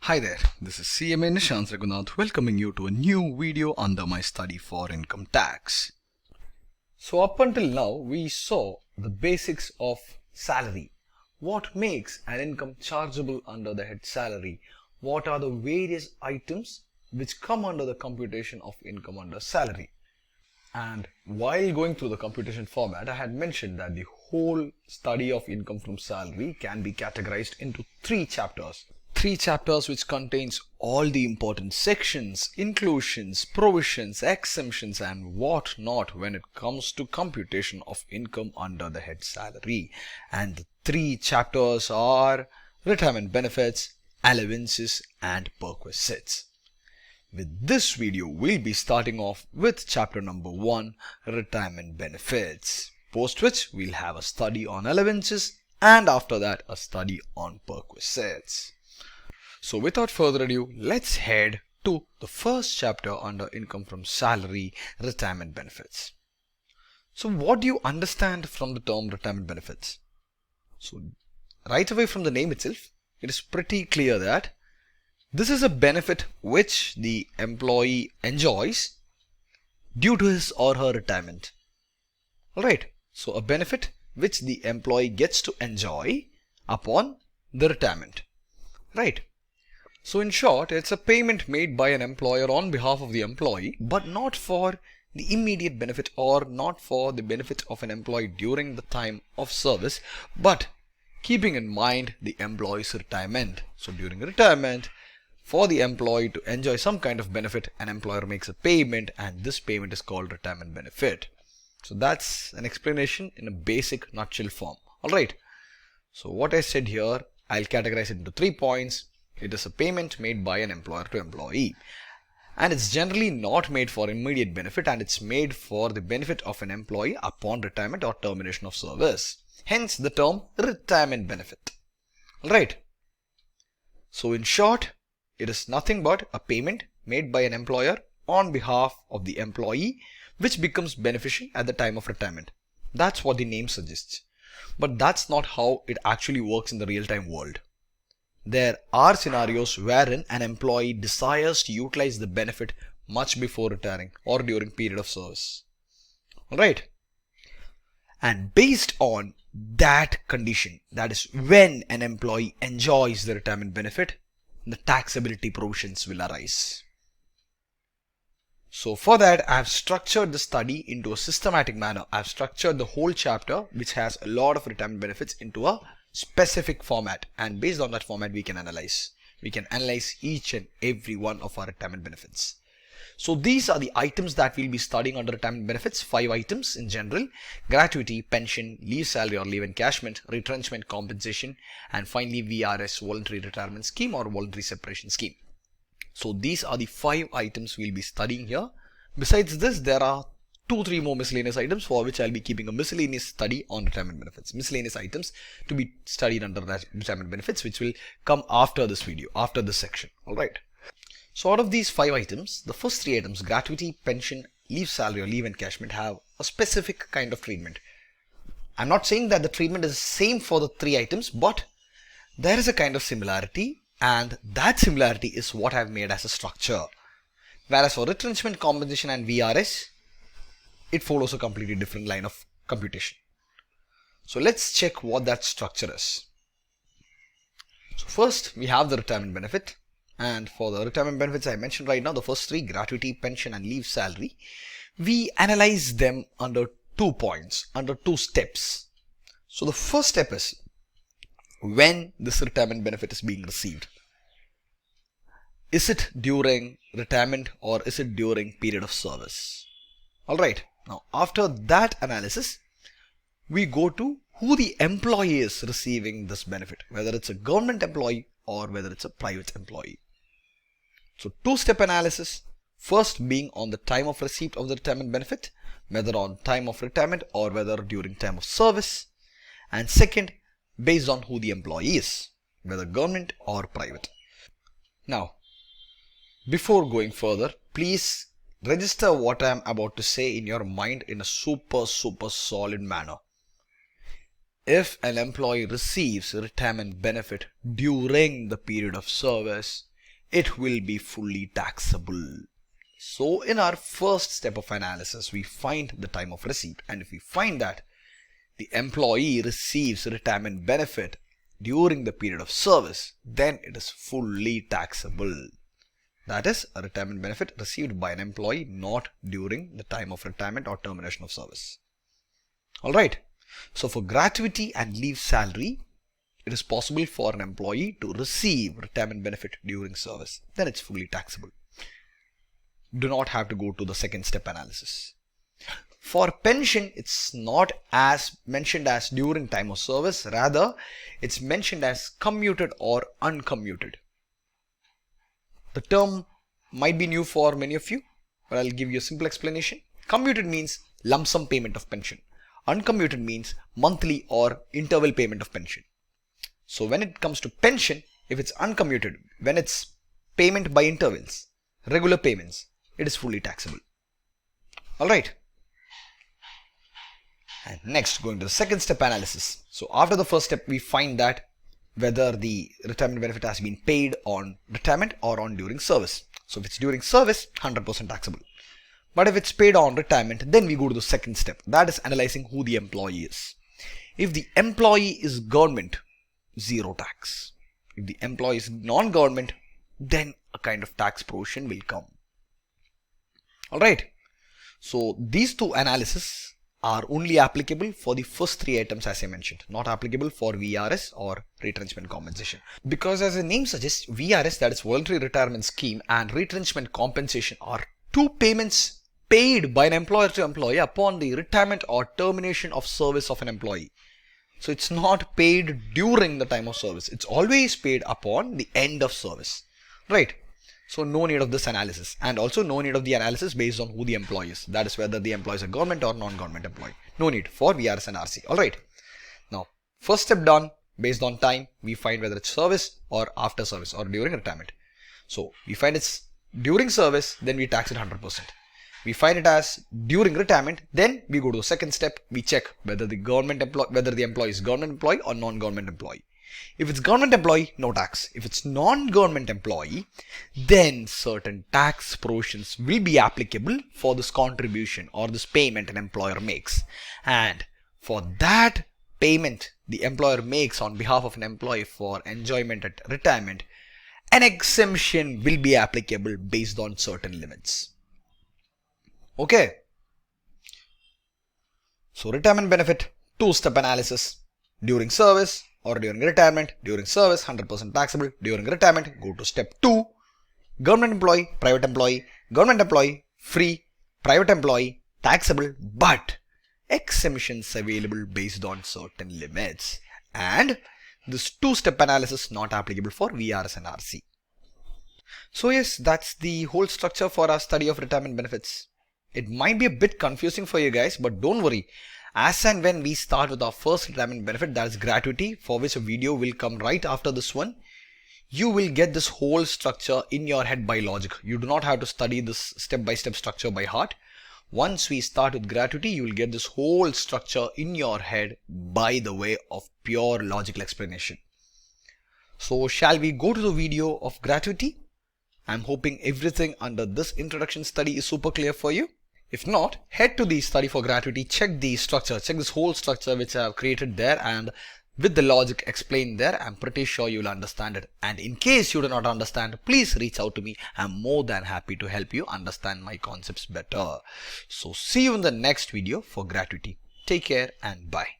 Hi there, this is CMA Nishanth Reghunath welcoming you to a new video under my study for income tax. So up until now we saw the basics of salary. What makes an income chargeable under the head salary? What are the various items which come under the computation of income under salary? And while going through the computation format, I had mentioned that the whole study of income from salary can be categorized into three chapters. Three chapters which contains all the important sections, inclusions, provisions, exemptions and what not when it comes to computation of income under the head salary. And the three chapters are retirement benefits, allowances and perquisites. With this video, we'll be starting off with chapter number 1, retirement benefits, post which we'll have a study on allowances and after that a study on perquisites. So without further ado, let's head to the first chapter under income from salary, retirement benefits. So what do you understand from the term retirement benefits? So right away from the name itself, it is pretty clear that this is a benefit which the employee enjoys due to his or her retirement. Alright, so a benefit which the employee gets to enjoy upon the retirement. Right. So in short, it's a payment made by an employer on behalf of the employee, but not for the immediate benefit or not for the benefit of an employee during the time of service, but keeping in mind the employee's retirement. So during retirement, for the employee to enjoy some kind of benefit, an employer makes a payment and this payment is called retirement benefit. So that's an explanation in a basic nutshell form. Alright. So what I said here, I'll categorize it into 3 points. It is a payment made by an employer to employee. And it's generally not made for immediate benefit and it's made for the benefit of an employee upon retirement or termination of service. Hence the term retirement benefit. Alright. So in short, it is nothing but a payment made by an employer on behalf of the employee which becomes beneficial at the time of retirement. That's what the name suggests. But that's not how it actually works in the real-time world. There are scenarios wherein an employee desires to utilize the benefit much before retiring or during period of service. Alright. And based on that condition, that is when an employee enjoys the retirement benefit, the taxability provisions will arise. So for that, I have structured the study into a systematic manner. I have structured the whole chapter which has a lot of retirement benefits into a specific format, and based on that format we can analyze each and every one of our retirement benefits. So these are the items that we'll be studying under retirement benefits. 5 items in general: gratuity, pension, leave salary or leave encashment, retrenchment compensation, and finally VRS, voluntary retirement scheme or voluntary separation scheme. So these are the 5 items we'll be studying here. Besides this, there are 2-3 more miscellaneous items for which I'll be keeping a miscellaneous study on retirement benefits. Miscellaneous items to be studied under retirement benefits, which will come after this video, after this section. Alright. So out of these 5 items, the first 3 items, gratuity, pension, leave salary or leave encashment, have a specific kind of treatment. I'm not saying that the treatment is the same for the 3 items, but there is a kind of similarity, and that similarity is what I've made as a structure. Whereas for retrenchment compensation and VRS, it follows a completely different line of computation. So let's check what that structure is. So first we have the retirement benefit, and for the retirement benefits I mentioned right now, the first 3, gratuity, pension and leave salary, we analyze them under 2 points, under 2 steps. So the first step is when this retirement benefit is being received. Is it during retirement or is it during period of service? Alright. Now after that analysis, we go to who the employee is receiving this benefit, whether it's a government employee or whether it's a private employee. So 2-step analysis, first being on the time of receipt of the retirement benefit, whether on time of retirement or whether during time of service, and second based on who the employee is, whether government or private. Now before going further, please register what I am about to say in your mind in a super solid manner. If an employee receives retirement benefit during the period of service, it will be fully taxable. So in our first step of analysis, we find the time of receipt, and if we find that the employee receives retirement benefit during the period of service, then it is fully taxable. That is a retirement benefit received by an employee not during the time of retirement or termination of service. Alright, so for gratuity and leave salary, it is possible for an employee to receive retirement benefit during service. Then it's fully taxable. Do not have to go to the second step analysis. For pension, it's not as mentioned as during time of service. Rather, it's mentioned as commuted or uncommuted. The term might be new for many of you, but I'll give you a simple explanation. Commuted means lump sum payment of pension. Uncommuted means monthly or interval payment of pension. So when it comes to pension, if it's uncommuted, when it's payment by intervals, regular payments, it is fully taxable. Alright. And next, going to the second step analysis. So after the first step, we find that whether the retirement benefit has been paid on retirement or on during service. So if it's during service, 100% taxable. But if it's paid on retirement, then we go to the second step. That is analyzing who the employee is. If the employee is government, zero tax. If the employee is non-government, then a kind of tax provision will come. Alright. So these two analyses are only applicable for the first three items as I mentioned, not applicable for VRS or retrenchment compensation. Because as the name suggests, VRS, that is voluntary retirement scheme, and retrenchment compensation are two payments paid by an employer to employee upon the retirement or termination of service of an employee. So it's not paid during the time of service. It's always paid upon the end of service. Right. So no need of this analysis, and also no need of the analysis based on who the employee is. That is whether the employee is a government or non-government employee. No need for VRS and RC. Alright. Now, first step done. Based on time, we find whether it's service or after service or during retirement. So we find it's during service, then we tax it 100%. We find it as during retirement, then we go to the second step. We check whether the employee is government employee or non-government employee. If it's government employee, no tax. If it's non-government employee, then certain tax provisions will be applicable for this contribution or this payment an employer makes. And for that payment the employer makes on behalf of an employee for enjoyment at retirement, an exemption will be applicable based on certain limits. Okay. So retirement benefit, two-step analysis. During service or during retirement. During service, 100% taxable. During retirement, go to step 2. Government employee, private employee. Government employee, free. Private employee, taxable, but exemptions available based on certain limits. And this two-step analysis not applicable for VRS and RC. So yes, that's the whole structure for our study of retirement benefits. It might be a bit confusing for you guys, but don't worry. As and when we start with our first retirement benefit, that is gratuity, for which a video will come right after this one, you will get this whole structure in your head by logic. You do not have to study this step-by-step structure by heart. Once we start with gratuity, you will get this whole structure in your head by the way of pure logical explanation. So shall we go to the video of gratuity? I'm hoping everything under this introduction study is super clear for you. If not, head to the study for gratuity, check the structure, check this whole structure which I have created there, and with the logic explained there, I'm pretty sure you'll understand it. And in case you do not understand, please reach out to me. I'm more than happy to help you understand my concepts better. So see you in the next video for gratuity. Take care and bye.